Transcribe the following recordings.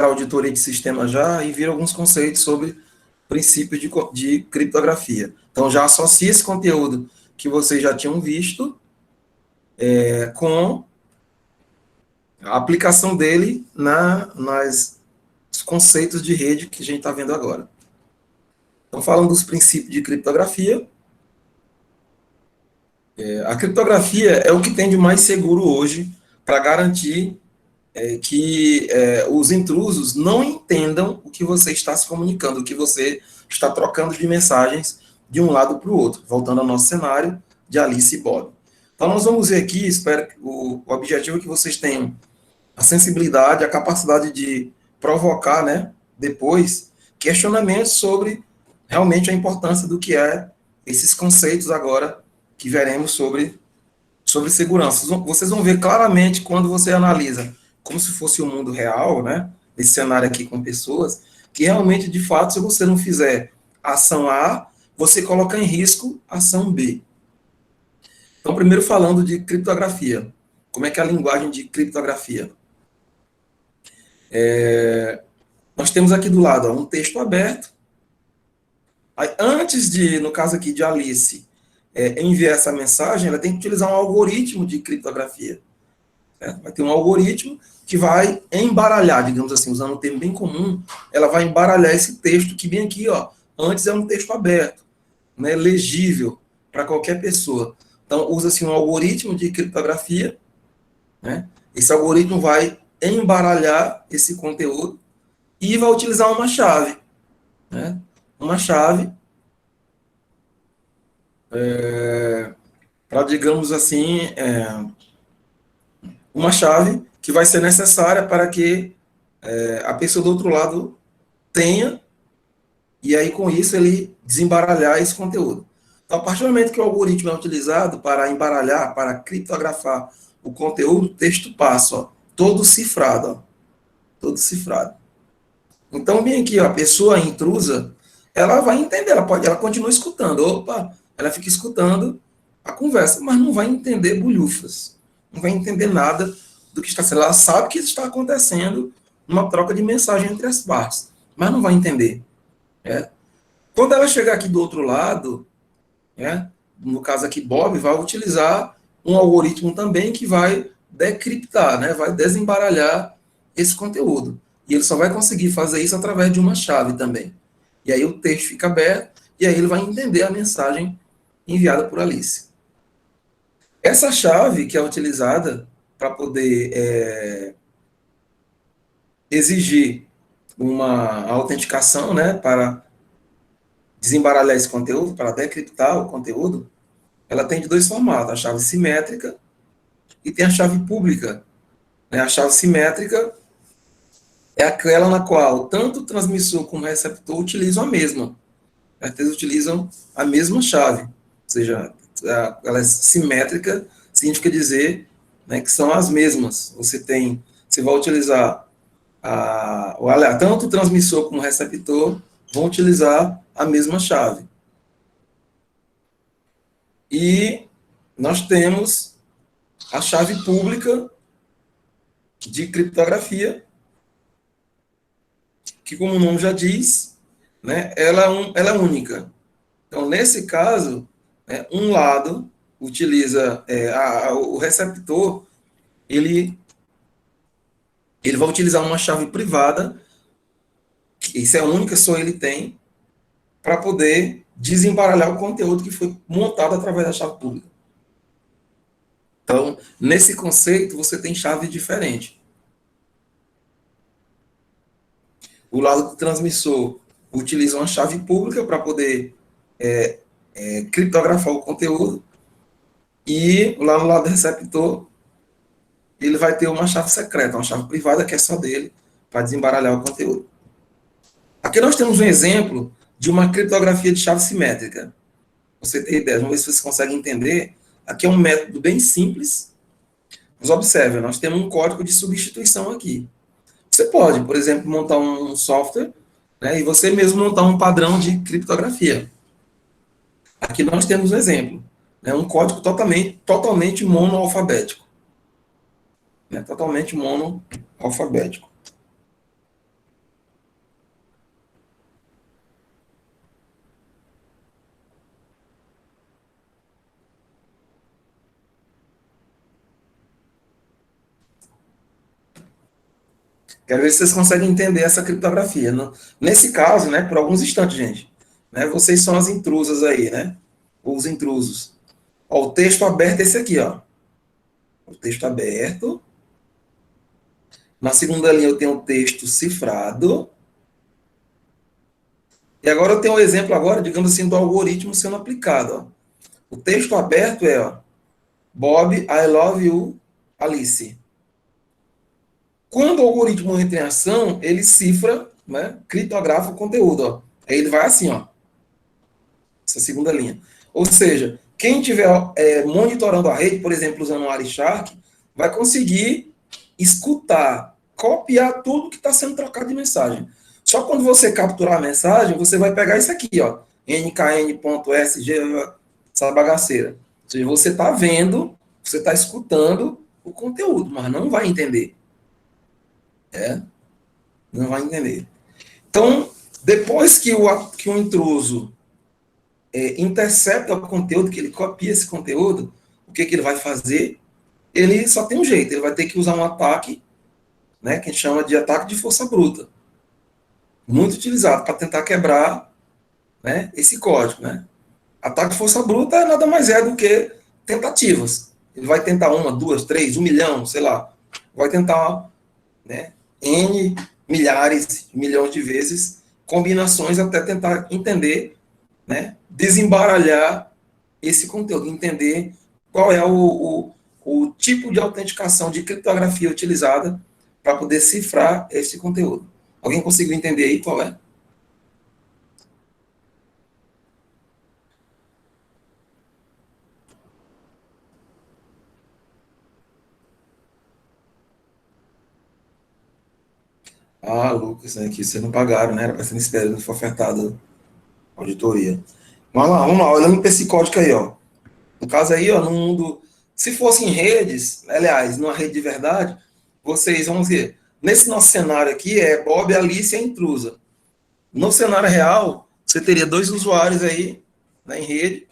auditoria de sistema já e vira alguns conceitos sobre princípios de criptografia. Então, já associa esse conteúdo que vocês já tinham visto com a aplicação dele nas conceitos de rede que a gente está vendo agora. Então, falando dos princípios de criptografia, a criptografia é o que tem de mais seguro hoje para garantir que os intrusos não entendam o que você está se comunicando, o que você está trocando de mensagens de um lado para o outro. Voltando ao nosso cenário de Alice e Bob. Então, nós vamos ver aqui, espero que o objetivo é que vocês tenham a sensibilidade, a capacidade de provocar, né, depois, questionamentos sobre realmente a importância do que esses conceitos agora que veremos sobre segurança. Vocês vão ver claramente quando você analisa como se fosse o mundo real, né, esse cenário aqui com pessoas, que realmente, de fato, se você não fizer ação A, você coloca em risco a ação B. Então, primeiro falando de criptografia. Como é que é a linguagem de criptografia? Nós temos aqui do lado um texto aberto. Aí, antes de, no caso aqui de Alice, enviar essa mensagem, ela tem que utilizar um algoritmo de criptografia. Certo? Vai ter um algoritmo que vai embaralhar, digamos assim, usando um termo bem comum, ela vai embaralhar esse texto que bem aqui, ó, antes é um texto aberto, né, legível para qualquer pessoa. Então, usa-se um algoritmo de criptografia, né? Esse algoritmo vai embaralhar esse conteúdo e vai utilizar uma chave, né? Uma chave para, digamos assim, uma chave que vai ser necessária para que a pessoa do outro lado tenha, e aí com isso ele desembaralhar esse conteúdo. Então, a partir do momento que o algoritmo é utilizado para embaralhar, para criptografar o conteúdo, o texto passa, ó, todo cifrado, ó, todo cifrado. Então, bem aqui, ó, a pessoa intrusa, ela vai entender, ela continua escutando, opa, ela fica escutando a conversa, mas não vai entender bolhufas, não vai entender nada do que está sendo. Ela sabe que está acontecendo uma troca de mensagem entre as partes, mas não vai entender. Quando ela chegar aqui do outro lado, no caso aqui Bob, vai utilizar um algoritmo também que vai decriptar, né, vai desembaralhar esse conteúdo. E ele só vai conseguir fazer isso através de uma chave também. E aí o texto fica aberto, e aí ele vai entender a mensagem enviada por Alice. Essa chave que é utilizada para poder exigir uma autenticação, né, para desembaralhar esse conteúdo, para decriptar o conteúdo, ela tem de dois formatos, a chave simétrica e tem a chave pública. A chave simétrica é aquela na qual tanto o transmissor como o receptor utilizam a mesma. Eles utilizam a mesma chave. Ou seja, ela é simétrica, significa dizer, né, que são as mesmas. Você vai utilizar tanto o transmissor como o receptor vão utilizar a mesma chave. E nós temos a chave pública de criptografia, que, como o nome já diz, né, ela é única. Então, nesse caso, um lado utiliza o receptor, ele vai utilizar uma chave privada, isso é a única, só ele tem, para poder desembaralhar o conteúdo que foi montado através da chave pública. Então, nesse conceito, você tem chave diferente. O lado do transmissor utiliza uma chave pública para poder criptografar o conteúdo, e lá no lado do receptor, ele vai ter uma chave secreta, uma chave privada que é só dele, para desembaralhar o conteúdo. Aqui nós temos um exemplo de uma criptografia de chave simétrica. Você tem ideia, vamos ver se você consegue entender. Aqui é um método bem simples. Mas observe, nós temos um código de substituição aqui. Você pode, por exemplo, montar um software, né, e você mesmo montar um padrão de criptografia. Aqui nós temos um exemplo, né, um código totalmente monoalfabético. Totalmente monoalfabético. Quero ver se vocês conseguem entender essa criptografia. Nesse caso, né, por alguns instantes, gente, né, vocês são as intrusas aí, né? Ou os intrusos. Ó, o texto aberto é esse aqui, ó. O texto aberto. Na segunda linha eu tenho o texto cifrado. E agora eu tenho um exemplo agora, digamos assim, do algoritmo sendo aplicado. Ó. O texto aberto é, ó, Bob, I love you, Alice. Quando o algoritmo entra em ação, ele cifra, né, criptografa o conteúdo. Ó. Aí ele vai assim, ó, essa segunda linha. Ou seja, quem estiver monitorando a rede, por exemplo, usando o Wireshark, vai conseguir escutar, copiar tudo que está sendo trocado de mensagem. Só quando você capturar a mensagem, você vai pegar isso aqui, ó, nkn.sg, essa bagaceira. Ou seja, você está vendo, você está escutando o conteúdo, mas não vai entender. Não vai entender. Então, depois que o intruso intercepta o conteúdo, que ele copia esse conteúdo, o que ele vai fazer? Ele só tem um jeito, ele vai ter que usar um ataque, né, que a gente chama de ataque de força bruta, muito utilizado para tentar quebrar, né, esse código. Né? Ataque de força bruta nada mais é do que tentativas. Ele vai tentar uma, duas, três, 1 milhão, sei lá. Vai tentar, né, N milhares, milhões de vezes, combinações até tentar entender, né, desembaralhar esse conteúdo, entender qual é o tipo de autenticação de criptografia utilizada para poder cifrar esse conteúdo. Alguém conseguiu entender aí qual é? Ah, Lucas, né, que vocês não pagaram, né? Era para ser nesse período que foi ofertado a auditoria. Vamos lá, olhando para esse código aí, ó. No caso aí, ó, no mundo. Se fosse em redes, aliás, numa rede de verdade, vocês, vamos ver, nesse nosso cenário aqui é Bob, Alice e a intrusa. No cenário real, você teria dois usuários aí, né, em rede,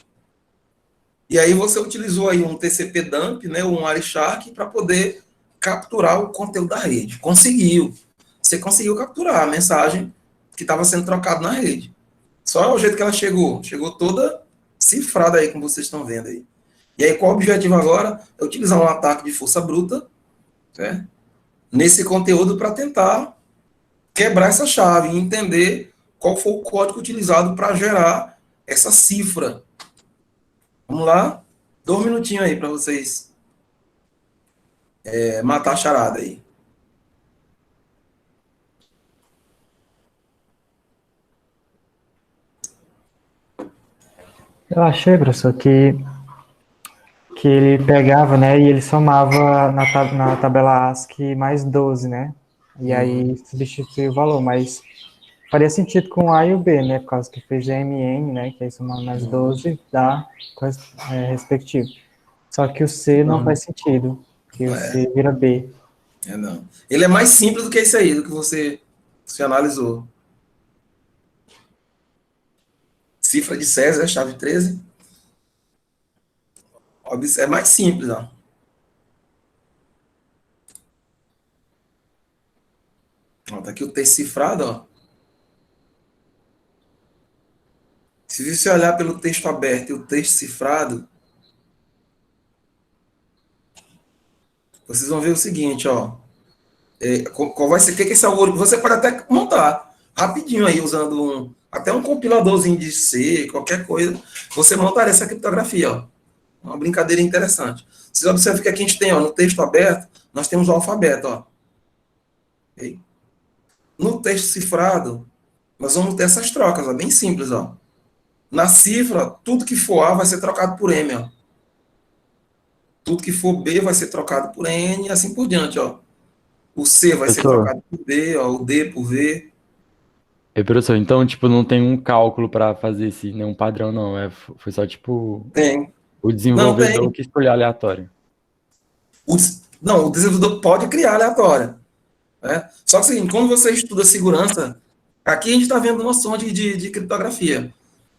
e aí você utilizou aí um TCP dump, né, um Wireshark, para poder capturar o conteúdo da rede. Conseguiu. Você conseguiu capturar a mensagem que estava sendo trocada na rede. Só o jeito que ela chegou. Chegou toda cifrada aí, como vocês estão vendo aí. E aí, qual o objetivo agora? É utilizar um ataque de força bruta, certo? Nesse conteúdo para tentar quebrar essa chave e entender qual foi o código utilizado para gerar essa cifra. Vamos lá? 2 minutinhos aí para vocês matar a charada aí. Eu achei, professor, que ele pegava, né, e ele somava na tabela ASCII mais 12, né? E aí substituía o valor, mas faria sentido com o A e o B, né? Por causa que fez MN, né? Que aí somando mais 12 dá respectivo. Só que o C não faz sentido, que o C vira B. Não. Ele é mais simples do que isso aí, do que você analisou. Cifra de César, chave 13. É mais simples, ó. Ó, tá aqui o texto cifrado, ó. Se você olhar pelo texto aberto e o texto cifrado, vocês vão ver o seguinte, ó. Qual vai ser, o que esse algoritmo, você pode até montar rapidinho aí, usando até um compiladorzinho de C, qualquer coisa, você montaria essa criptografia, ó. Uma brincadeira interessante. Vocês observam que aqui a gente tem, ó, no texto aberto, nós temos o alfabeto, ó. Okay? No texto cifrado, nós vamos ter essas trocas, ó, bem simples, ó. Na cifra, tudo que for A vai ser trocado por M, ó. Tudo que for B vai ser trocado por N e assim por diante, ó. O C vai ser Professor, trocado por D, ó, o D por V. professor, então, tipo, não tem um cálculo para fazer esse, nenhum padrão, não. Foi só, tipo, Tem. o Não, desenvolvedor tem. que escolheu aleatório. Não, o desenvolvedor pode criar aleatória. Né? Só que, assim, quando você estuda segurança, aqui a gente está vendo noção de criptografia.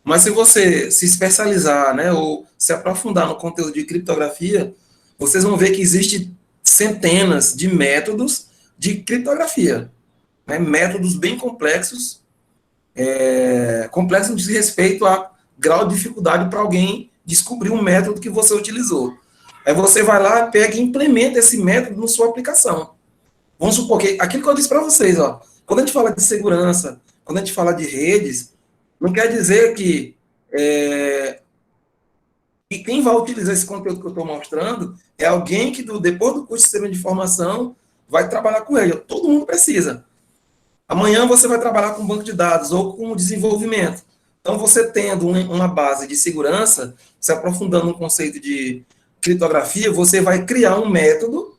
Mas se você se especializar, né, ou se aprofundar no conteúdo de criptografia, vocês vão ver que existe centenas de métodos de criptografia, né? Métodos bem complexos, complexos no que diz respeito a grau de dificuldade para alguém descobrir um método que você utilizou. Aí você vai lá, pega e implementa esse método na sua aplicação. Vamos supor que aquilo que eu disse para vocês, ó, quando a gente fala de segurança, quando a gente fala de redes, não quer dizer que e quem vai utilizar esse conteúdo que eu estou mostrando é alguém que, depois do curso de sistema de informação, vai trabalhar com ele. Todo mundo precisa. Amanhã você vai trabalhar com banco de dados ou com desenvolvimento. Então, você tendo uma base de segurança, se aprofundando no conceito de criptografia, você vai criar um método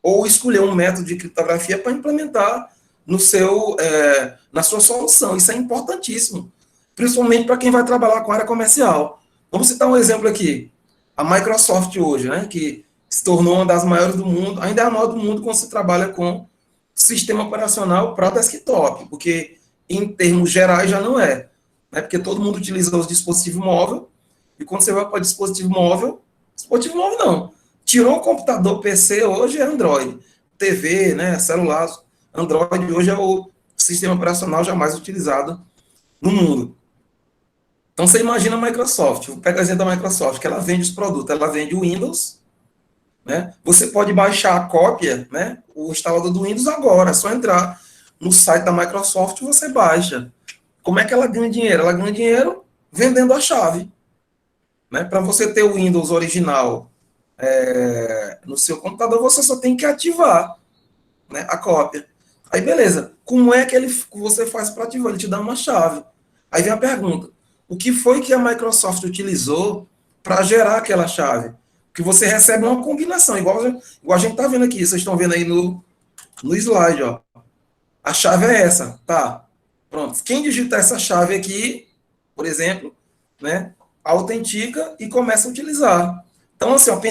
ou escolher um método de criptografia para implementar na sua solução. Isso é importantíssimo, principalmente para quem vai trabalhar com a área comercial. Vamos citar um exemplo aqui. A Microsoft hoje, né, que se tornou uma das maiores do mundo, ainda é a maior do mundo quando se trabalha com sistema operacional para desktop, porque em termos gerais já não é, né, porque todo mundo utiliza os dispositivos móveis, e quando você vai para dispositivo móvel não. Tirou o computador, PC, hoje é Android. TV, né, celular, Android hoje é o sistema operacional jamais utilizado no mundo. Então, você imagina a Microsoft, vou pegar o exemplo da Microsoft, que ela vende os produtos, ela vende o Windows, né? Você pode baixar a cópia, né, o instalador do Windows agora, é só entrar no site da Microsoft e você baixa. Como é que ela ganha dinheiro? Ela ganha dinheiro vendendo a chave. Né? Para você ter o Windows original no seu computador, você só tem que ativar, né, a cópia. Aí, beleza. Como é que você faz para ativar? Ele te dá uma chave. Aí vem a pergunta. O que foi que a Microsoft utilizou para gerar aquela chave? Que você recebe uma combinação, igual a gente está vendo aqui. Vocês estão vendo aí no slide, ó. A chave é essa, tá? Pronto. Quem digitar essa chave aqui, por exemplo, né, autentica e começa a utilizar. Então, assim, ó,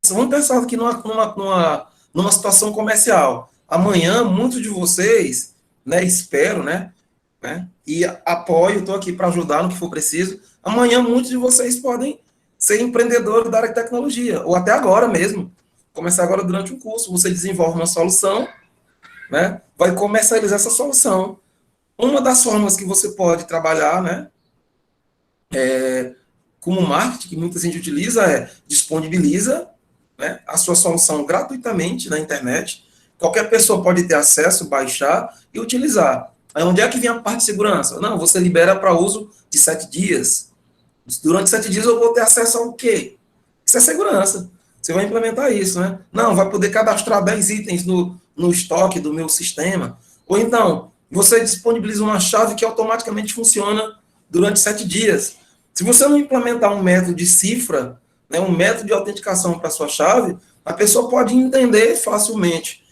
vamos pensar aqui numa situação comercial. Amanhã, muitos de vocês, né, espero, né, e apoio, estou aqui para ajudar no que for preciso. Amanhã, muitos de vocês podem ser empreendedores da área de tecnologia, ou até agora mesmo. Começar agora durante um curso, você desenvolve uma solução, né, vai comercializar essa solução. Uma das formas que você pode trabalhar, né, como marketing, que muita gente utiliza, disponibiliza, né, a sua solução gratuitamente na internet. Qualquer pessoa pode ter acesso, baixar e utilizar. Aí onde é que vem a parte de segurança? Não, você libera para uso de 7 dias. Durante 7 dias eu vou ter acesso ao quê? Isso é segurança. Você vai implementar isso, né? Não, vai poder cadastrar 10 itens no estoque do meu sistema. Ou então, você disponibiliza uma chave que automaticamente funciona durante 7 dias. Se você não implementar um método de cifra, né, um método de autenticação para a sua chave, a pessoa pode entender facilmente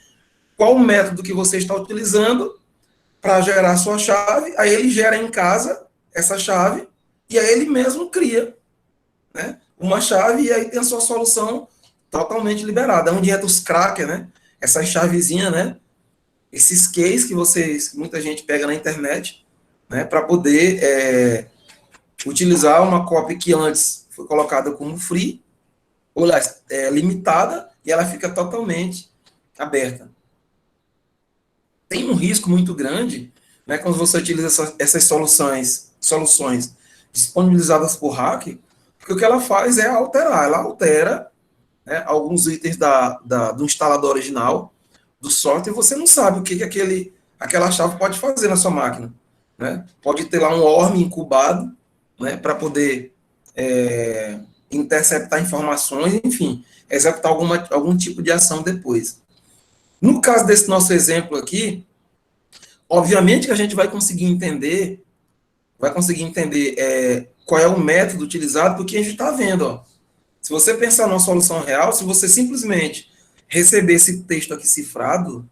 qual o método que você está utilizando para gerar a sua chave, aí ele gera em casa essa chave, e aí ele mesmo cria, né, uma chave, e aí tem a sua solução totalmente liberada. Onde entra os crackers, né, essas chavezinhas, né, esses keys que muita gente pega na internet, né, para poder utilizar uma cópia que antes foi colocada como free, ou limitada, e ela fica totalmente aberta. Tem um risco muito grande, né, quando você utiliza essas soluções disponibilizadas por hack, porque o que ela faz é alterar, ela altera, né, alguns itens do instalador original, do software, e você não sabe o que aquela chave pode fazer na sua máquina. Né? Pode ter lá um ORM incubado, né, para poder interceptar informações, enfim, executar algum tipo de ação depois. No caso desse nosso exemplo aqui, obviamente que a gente vai conseguir entender qual é o método utilizado, porque a gente está vendo, ó. Se você pensar numa solução real, se você simplesmente receber esse texto aqui cifrado,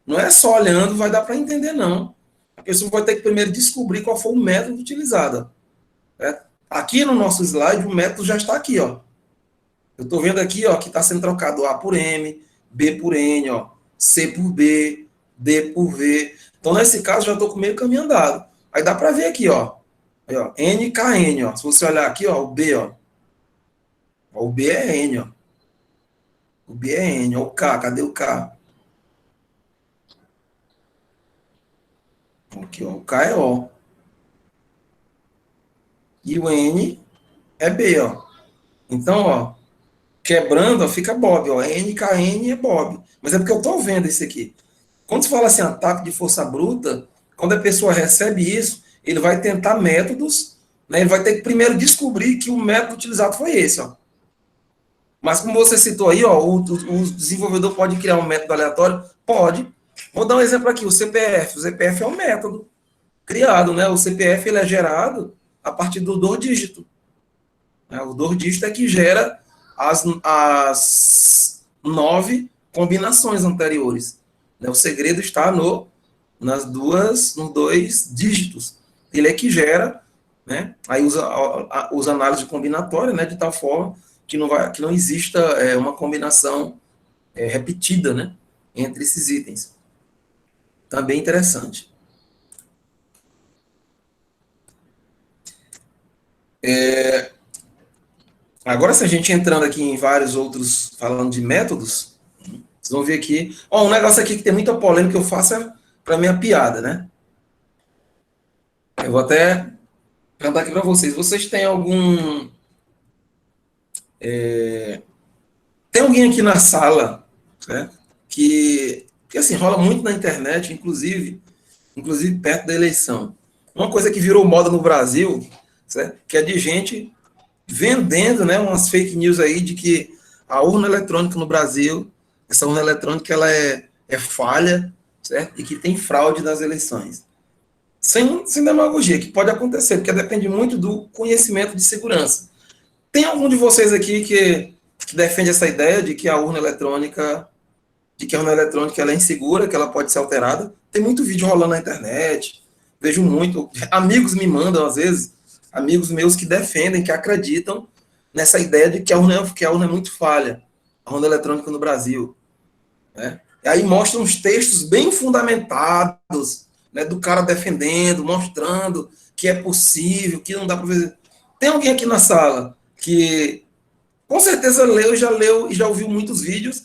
não é só olhando, vai dar para entender, não. A pessoa vai ter que primeiro descobrir qual foi o método utilizado. Aqui no nosso slide, o método já está aqui, ó. Eu estou vendo aqui, ó, que está sendo trocado A por M, B por N, ó, C por B, D por V. Então, nesse caso, já estou com meio caminho andado. Aí dá para ver aqui, ó. Aí, ó, NKN, ó. Se você olhar aqui, ó, o B, ó. O B é N, ó. O B é N, ó. O K, cadê o K? Aqui, ó, o K é O. E o N é B, ó. Então, ó, quebrando, ó, fica Bob, ó. NKN é Bob. Mas é porque eu estou vendo isso aqui. Quando se fala assim, ataque de força bruta, quando a pessoa recebe isso, ele vai tentar métodos, né? Ele vai ter que primeiro descobrir que o método utilizado foi esse, ó. Mas como você citou aí, ó, o desenvolvedor pode criar um método aleatório? Pode. Vou dar um exemplo aqui, o CPF. O CPF é um método criado, né? O CPF ele é gerado a partir do 2 dígito. Né? O 2 dígito é que gera as 9 combinações anteriores. Né? O segredo está nos 2 dígitos. Ele é que gera, né? Aí usa análise combinatória, né? De tal forma que não exista uma combinação repetida, né? Entre esses itens. Também interessante. Agora, se a gente entrando aqui em vários outros, falando de métodos, vocês vão ver aqui. Ó, um negócio aqui que tem muita polêmica, eu faço para minha piada, né? Eu vou até perguntar aqui para vocês. Vocês têm algum. Tem alguém aqui na sala, né, que assim, rola muito na internet, inclusive perto da eleição. Uma coisa que virou moda no Brasil, certo? Que é de gente vendendo, né, umas fake news aí de que a urna eletrônica no Brasil, essa urna eletrônica ela é falha, certo? E que tem fraude nas eleições. Sem demagogia, que pode acontecer, porque depende muito do conhecimento de segurança. Tem algum de vocês aqui que defende essa ideia de que a urna eletrônica, ela é insegura, que ela pode ser alterada? Tem muito vídeo rolando na internet, vejo muito, amigos me mandam às vezes, amigos meus que defendem, que acreditam nessa ideia de que a urna é muito falha, a urna eletrônica no Brasil, né? E aí mostram uns textos bem fundamentados, né, do cara defendendo, mostrando que é possível, que não dá para ver. Tem alguém aqui na sala que com certeza leu e já ouviu muitos vídeos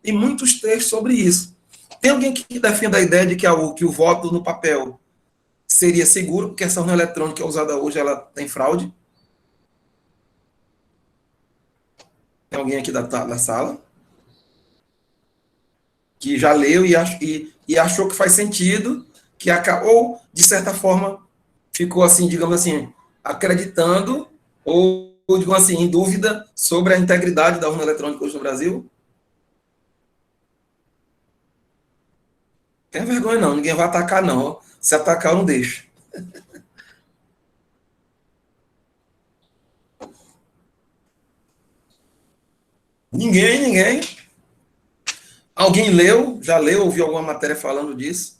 e muitos textos sobre isso. Tem alguém que defenda a ideia de que o voto no papel seria seguro, porque essa urna eletrônica usada hoje ela tem fraude? Tem alguém aqui da sala que já leu e achou que faz sentido, ou, de certa forma, ficou assim, digamos assim, acreditando, ou, digamos assim, em dúvida sobre a integridade da urna eletrônica hoje no Brasil? Não tem vergonha não, ninguém vai atacar não. Se atacar, eu não deixo. Ninguém. Alguém já leu, ouviu alguma matéria falando disso?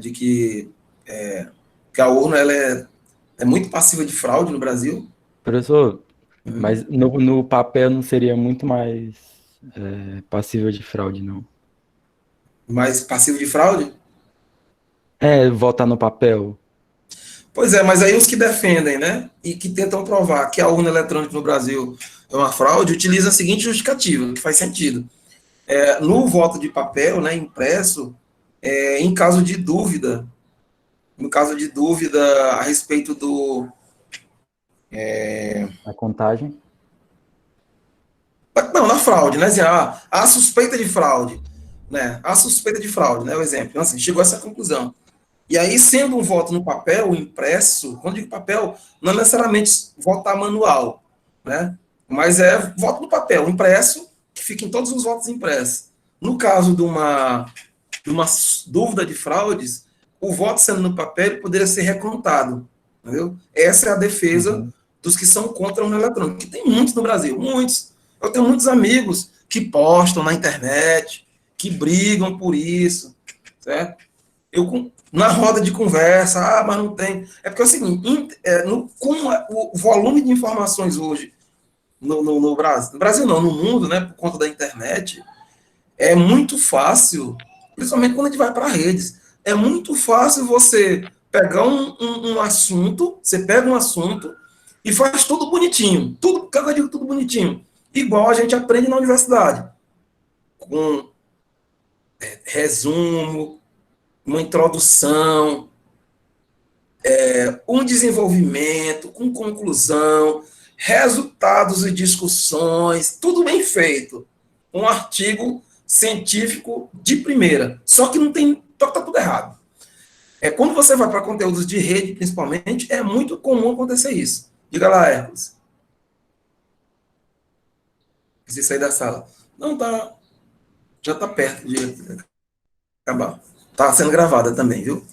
De que a urna ela é muito passiva de fraude no Brasil? Professor, mas no papel não seria muito mais passível de fraude, não? Mais passivo de fraude? Votar no papel. Pois é, mas aí os que defendem, né, e que tentam provar que a urna eletrônica no Brasil é uma fraude, utilizam a seguinte justificativa, que faz sentido. No voto de papel, né, impresso, em caso de dúvida, a respeito do... A contagem. Não, na fraude, né, assim, a suspeita de fraude, né, o exemplo, então, assim, chegou a essa conclusão. E aí, sendo um voto no papel, impresso, quando digo papel, não é necessariamente votar manual, né? Mas é voto no papel, impresso, que fica em todos os votos impressos. No caso de uma dúvida de fraudes, o voto sendo no papel poderia ser recontado, entendeu? Essa é a defesa dos que são contra a urna eletrônica, que tem muitos no Brasil, muitos. Eu tenho muitos amigos que postam na internet, que brigam por isso, certo? Na roda de conversa, mas não tem. É porque é o seguinte, com o volume de informações hoje no Brasil, no Brasil não, no mundo, né, por conta da internet, é muito fácil, principalmente quando a gente vai para redes, é muito fácil você pegar um assunto, você pega um assunto e faz tudo bonitinho, cada dia tudo bonitinho, igual a gente aprende na universidade, com resumo, uma introdução, um desenvolvimento, com conclusão, resultados e discussões, tudo bem feito. Um artigo científico de primeira. Só que não tem, tá tudo errado. Quando você vai para conteúdos de rede, principalmente, é muito comum acontecer isso. Diga lá, Hércules. Preciso sair da sala. Não, tá. Já está perto de acabar. Está sendo gravada também, viu?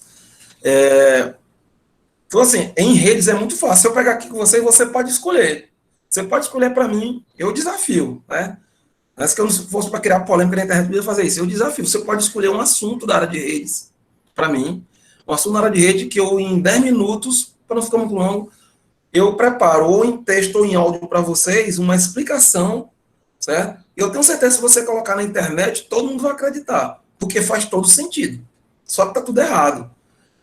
Então, assim, em redes é muito fácil. Se eu pegar aqui com você, você pode escolher. Você pode escolher para mim, eu desafio, né? Mas que eu não fosse para criar polêmica na internet, eu ia fazer isso. Eu desafio. Você pode escolher um assunto da área de redes, para mim, um assunto da área de rede que eu, em 10 minutos, para não ficar muito longo, eu preparo, ou em texto ou em áudio para vocês, uma explicação, certo? Eu tenho certeza que se você colocar na internet, todo mundo vai acreditar, porque faz todo sentido. Só que está tudo errado.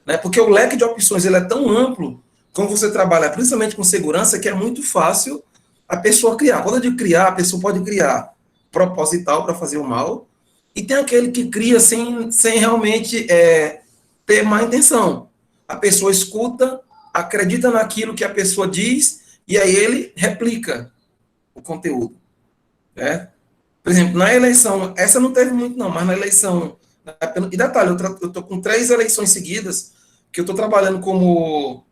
Né? Porque o leque de opções ele é tão amplo, como você trabalha principalmente com segurança, que é muito fácil a pessoa criar. Quando eu digo criar, a pessoa pode criar proposital para fazer o mal, e tem aquele que cria sem realmente ter má intenção. A pessoa escuta, acredita naquilo que a pessoa diz, e aí ele replica o conteúdo. Né? Por exemplo, na eleição, essa não teve muito não, mas na eleição, e detalhe, eu estou com 3 eleições seguidas, que eu estou trabalhando como,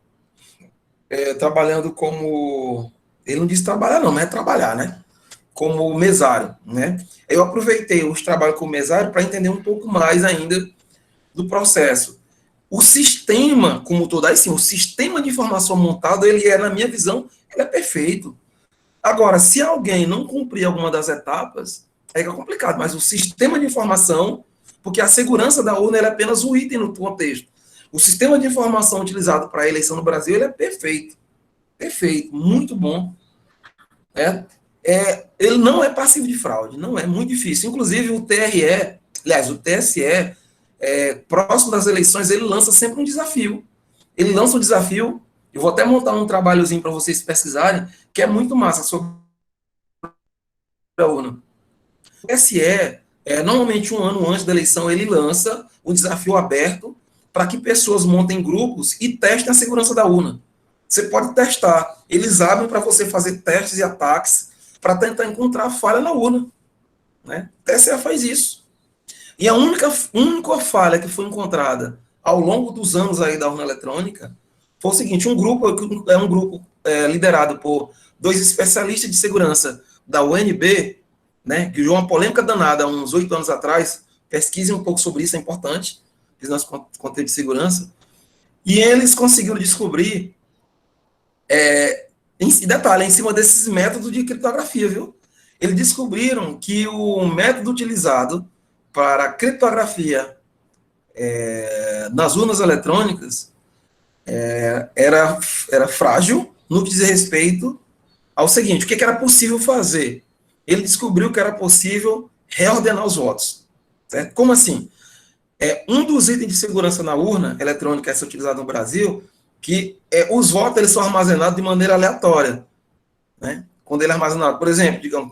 ele não disse trabalhar não, mas é trabalhar, né? Como mesário, né? Eu aproveitei os trabalhos como mesário para entender um pouco mais ainda do processo. O sistema, como todo, aí sim, o sistema de informação montado, ele na minha visão, ele é perfeito. Agora, se alguém não cumprir alguma das etapas, aí é complicado, mas o sistema de informação, porque a segurança da urna é apenas um item no contexto. O sistema de informação utilizado para a eleição no Brasil, ele é perfeito. Perfeito, muito bom. Ele não é passivo de fraude, não é muito difícil. Inclusive, o TSE, próximo das eleições, ele lança sempre um desafio. Ele lança um desafio, eu vou até montar um trabalhozinho para vocês pesquisarem, que é muito massa sobre a urna. O TSE, normalmente um ano antes da eleição, ele lança um desafio aberto para que pessoas montem grupos e testem a segurança da urna. Você pode testar. Eles abrem para você fazer testes e ataques para tentar encontrar falha na urna. Né? O TSE faz isso. E a única falha que foi encontrada ao longo dos anos aí da urna eletrônica foi o seguinte, um grupo liderado por 2 especialistas de segurança da UNB, né, que gerou uma polêmica danada há uns 8 anos atrás, pesquisem um pouco sobre isso, é importante, fiz nosso conteúdo de segurança, e eles conseguiram descobrir, detalhe, em cima desses métodos de criptografia, viu? Eles descobriram que o método utilizado para criptografia nas urnas eletrônicas era frágil no que diz respeito ao seguinte, o que era possível fazer? Ele descobriu que era possível reordenar os votos. Certo? Como assim? Um dos itens de segurança na urna eletrônica essa utilizada no Brasil, que os votos eles são armazenados de maneira aleatória. Né? Quando ele é armazenado, por exemplo, digamos,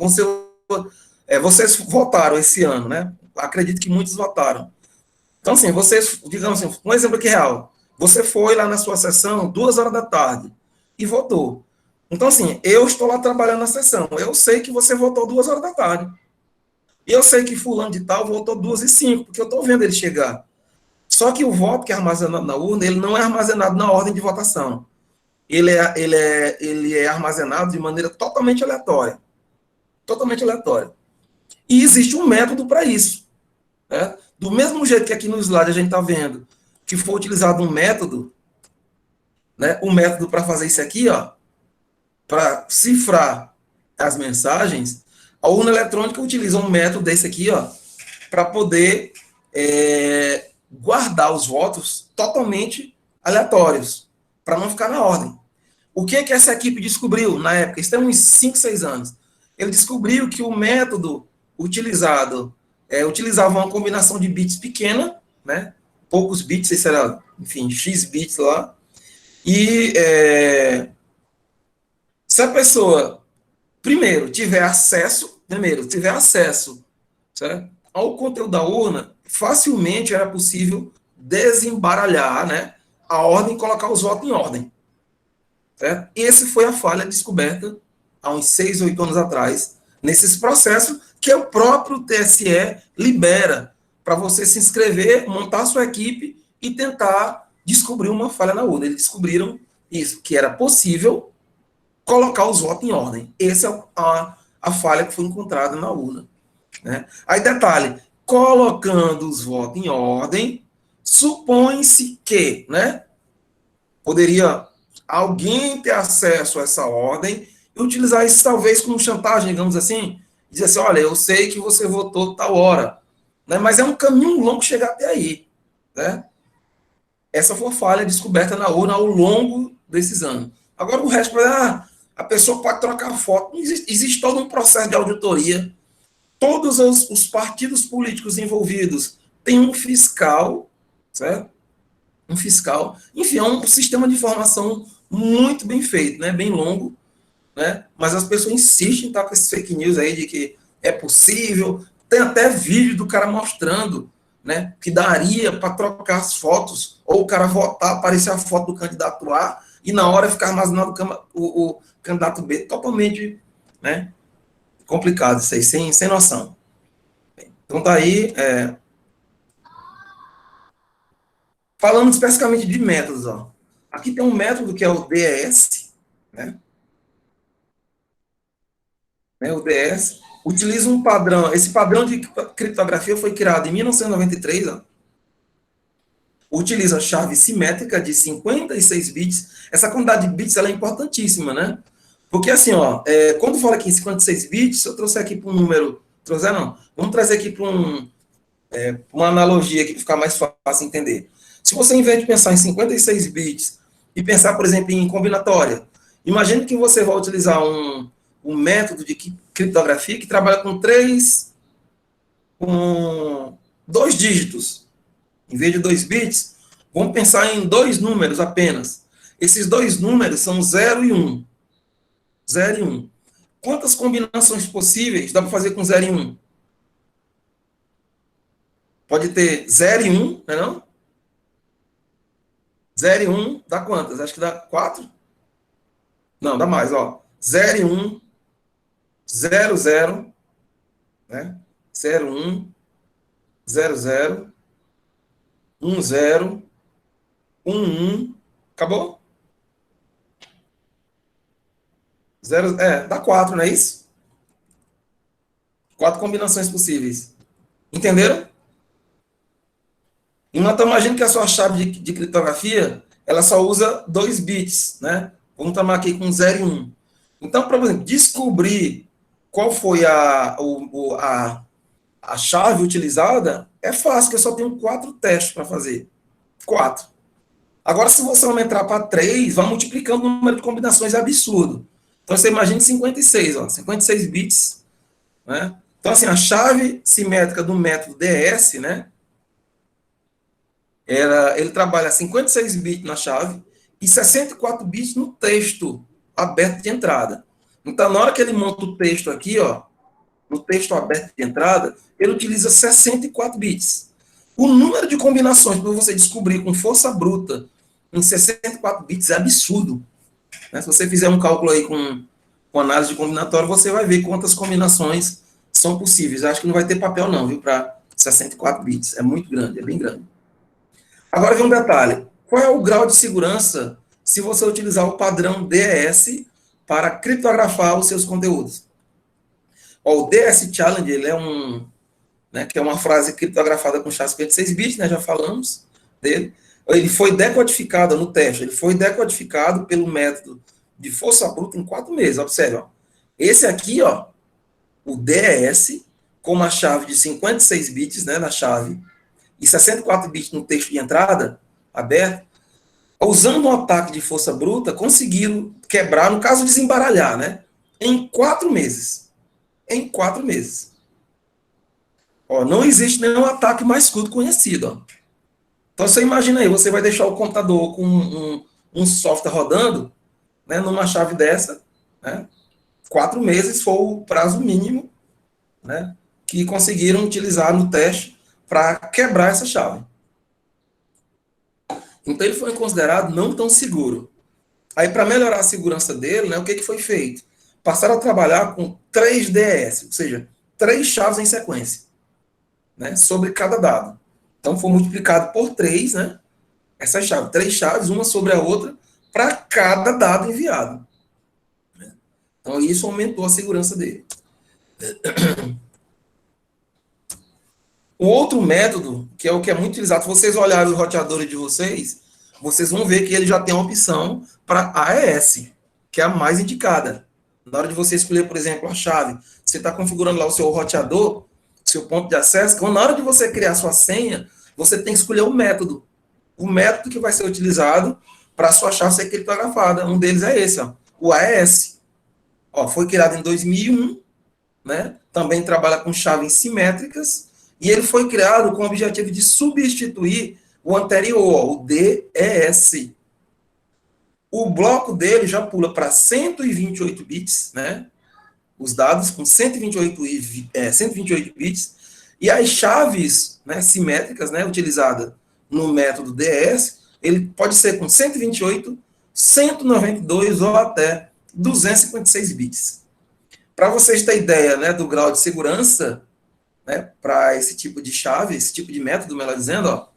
vocês votaram esse ano, né? Acredito que muitos votaram. Então, assim, vocês, digamos assim, um exemplo aqui real. Você foi lá na sua sessão 2 horas da tarde e votou. Então, assim, eu estou lá trabalhando na sessão. Eu sei que você votou 2 horas da tarde. E eu sei que fulano de tal votou 2h05, porque eu estou vendo ele chegar. Só que o voto que é armazenado na urna, ele não é armazenado na ordem de votação. Ele é armazenado de maneira totalmente aleatória. Totalmente aleatória. E existe um método para isso. Né? Do mesmo jeito que aqui no slide a gente está vendo que foi utilizado um método, né, um método para fazer isso aqui, ó, para cifrar as mensagens, a urna eletrônica utiliza um método desse aqui, ó, para poder guardar os votos totalmente aleatórios, para não ficar na ordem. O que essa equipe descobriu na época? Isso tem uns 5, 6 anos. Ele descobriu que o método utilizado utilizava uma combinação de bits pequena, né? Poucos bits, sei lá, enfim, X bits lá. E se a pessoa, primeiro, tiver acesso, certo? Ao conteúdo da urna, facilmente era possível desembaralhar, né? a ordem e colocar os votos em ordem. Certo? Essa foi a falha descoberta há uns 6, 8 anos atrás, nesses processos que o próprio TSE libera para você se inscrever, montar sua equipe e tentar descobrir uma falha na urna. Eles descobriram isso, que era possível colocar os votos em ordem. Essa é a falha que foi encontrada na urna. Né? Aí, detalhe, colocando os votos em ordem, supõe-se que, né, poderia alguém ter acesso a essa ordem e utilizar isso talvez como chantagem, digamos assim, dizer assim, olha, eu sei que você votou tal hora, né, mas é um caminho longo chegar até aí. Né? Essa foi a falha descoberta na urna ao longo desses anos. Agora o resto, a pessoa pode trocar foto, existe todo um processo de auditoria, todos os partidos políticos envolvidos têm um fiscal, certo? Um fiscal. Enfim, é um sistema de informação muito bem feito, né? Bem longo, né? Mas as pessoas insistem em estar com esses fake news aí de que é possível. Tem até vídeo do cara mostrando, né? Que daria para trocar as fotos, ou o cara votar, aparecer a foto do candidato A, e na hora ficar armazenado o candidato B. Totalmente, né? Complicado isso aí, sem noção. Então tá aí, falando especificamente de métodos, ó. Aqui tem um método que é o DES, né? O DES utiliza um padrão, esse padrão de criptografia foi criado em 1993, ó. Utiliza chave simétrica de 56 bits. Essa quantidade de bits ela é importantíssima, né? Porque assim, ó, quando fala aqui em 56 bits, eu trouxe aqui para um número, trouxe não, vamos trazer aqui para uma analogia que ficar mais fácil entender. Se você, em vez de pensar em 56 bits e pensar, por exemplo, em combinatória, imagine que você vai utilizar um método de criptografia que trabalha com dois dígitos. Em vez de 2 bits, vamos pensar em 2 números apenas. Esses 2 números são 0 e 1. 0 e 1. Quantas combinações possíveis dá para fazer com 0 e 1? Pode ter 0 e 1, não é não? 0 e 1 dá quantas? Acho que dá 4? Não, dá mais, ó. 0 e 1, 0, 0, né? 0, 1, 0, 0, 1, 0, 1, 1. Acabou? 0, dá 4, não é isso? 4 combinações possíveis. Entenderam? Então, imagine que a sua chave de criptografia, ela só usa 2 bits, né? Vamos tomar aqui com 0 e 1. Então, por exemplo, descobrir qual foi a chave utilizada é fácil, que eu só tenho 4 testes para fazer. 4. Agora, se você aumentar para 3, vai multiplicando o número de combinações, é absurdo. Então, você imagina 56, ó, 56 bits, né? Então, assim, a chave simétrica do método DS, né? Ele trabalha 56 bits na chave e 64 bits no texto aberto de entrada. Então, na hora que ele monta o texto aqui, ó, no texto aberto de entrada, ele utiliza 64 bits. O número de combinações para você descobrir com força bruta em 64 bits é absurdo. Né? Se você fizer um cálculo aí com análise de combinatório, você vai ver quantas combinações são possíveis. Acho que não vai ter papel não, viu, para 64 bits. É muito grande, é bem grande. Agora vem um detalhe. Qual é o grau de segurança se você utilizar o padrão DES para criptografar os seus conteúdos? O DS Challenge, ele é que é uma frase criptografada com chave 56 bits, né, já falamos dele. Ele foi decodificado no teste, ele foi decodificado pelo método de força bruta em 4 meses. Observe, ó. Esse aqui, ó, o DES, com uma chave de 56 bits, né, na chave, e 64 bits no texto de entrada, aberto, usando um ataque de força bruta, conseguiram quebrar, no caso, desembaralhar, né, em 4 meses. Em 4 meses. Ó, não existe nenhum ataque mais curto conhecido. Ó. Então, você imagina aí, você vai deixar o computador com um software rodando, né, numa chave dessa, né, 4 meses foi o prazo mínimo, né, que conseguiram utilizar no teste para quebrar essa chave. Então ele foi considerado não tão seguro. Aí, para melhorar a segurança dele, né, o que foi feito? Passaram a trabalhar com 3 DES, ou seja, 3 chaves em sequência, né, sobre cada dado. Então foi multiplicado por 3, né, essa chave, 3 chaves, uma sobre a outra, para cada dado enviado. Então isso aumentou a segurança dele. Um outro método, que é o que é muito utilizado, se vocês olharem os roteadores de vocês, vocês vão ver que ele já tem uma opção para AES, que é a mais indicada. Na hora de você escolher, por exemplo, a chave, você está configurando lá o seu roteador, seu ponto de acesso, então na hora de você criar sua senha, você tem que escolher o método que vai ser utilizado para a sua chave ser criptografada. Um deles é esse, ó, o AES. Ó, foi criado em 2001, né? Também trabalha com chaves simétricas, e ele foi criado com o objetivo de substituir o anterior, ó, o DES. O bloco dele já pula para 128 bits, né? Os dados com 128 bits, e as chaves, né, simétricas, né, utilizadas no método DS, ele pode ser com 128, 192 ou até 256 bits. Para vocês terem ideia, né, do grau de segurança, né, para esse tipo de chave, esse tipo de método, melhor dizendo, ó,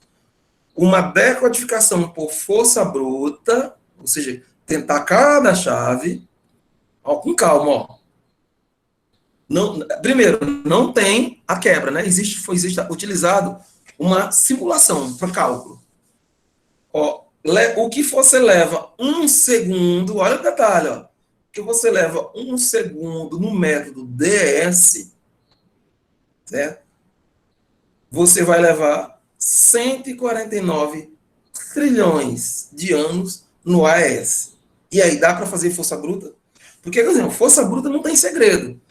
uma decodificação por força bruta, ou seja, tentar cada chave, ó, com calma, ó. Não, primeiro, não tem a quebra, né? Existe utilizado uma simulação para cálculo. Ó, o que você leva 1 segundo, olha o detalhe, ó, o que você leva 1 segundo no método DS, certo? Você vai levar 149 trilhões de anos no AES. E aí, dá para fazer força bruta? Porque, por exemplo, força bruta não tem segredo.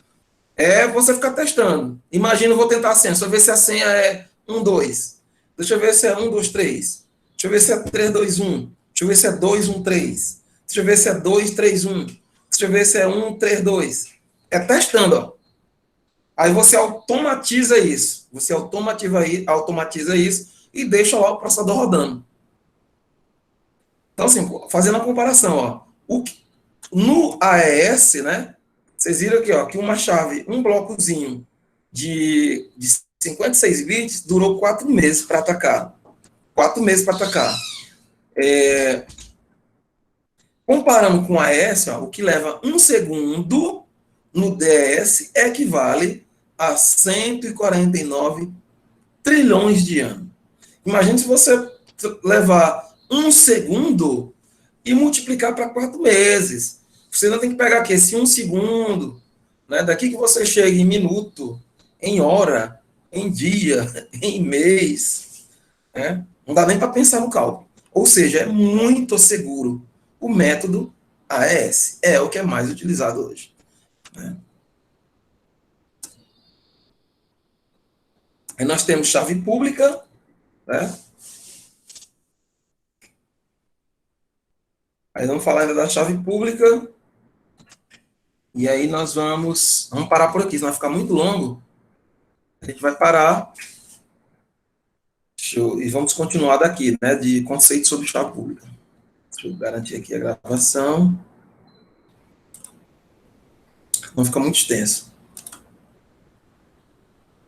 É você ficar testando. Imagina, eu vou tentar a senha. Deixa eu ver se a senha é 1, 2. Deixa eu ver se é 1, 2, 3. Deixa eu ver se é 3, 2, 1. Deixa eu ver se é 2, 1, 3. Deixa eu ver se é 2, 3, 1. Deixa eu ver se é 1, 3, 2. É testando, ó. Aí você automatiza isso. Você automatiza isso e deixa lá o processador rodando. Então, assim, fazendo a comparação, ó. No AES, né? Vocês viram aqui, ó, que uma chave, um blocozinho de 56 bits durou 4 meses para atacar. 4 meses para atacar. Comparando com a AES, ó, o que leva 1 segundo no DS equivale a 149 trilhões de anos. Imagine se você levar 1 segundo e multiplicar para 4 meses. Você não tem que pegar aqui esse 1 segundo, né? Daqui que você chega em minuto, em hora, em dia, em mês, né? Não dá nem para pensar no cálculo. Ou seja, é muito seguro o método AES. É o que é mais utilizado hoje, né? Aí nós temos chave pública, né? Aí vamos falar ainda da chave pública. E aí nós vamos parar por aqui, senão vai ficar muito longo. A gente vai parar. E vamos continuar daqui, né? De conceitos sobre chave pública. Deixa eu garantir aqui a gravação. Não fica muito extenso.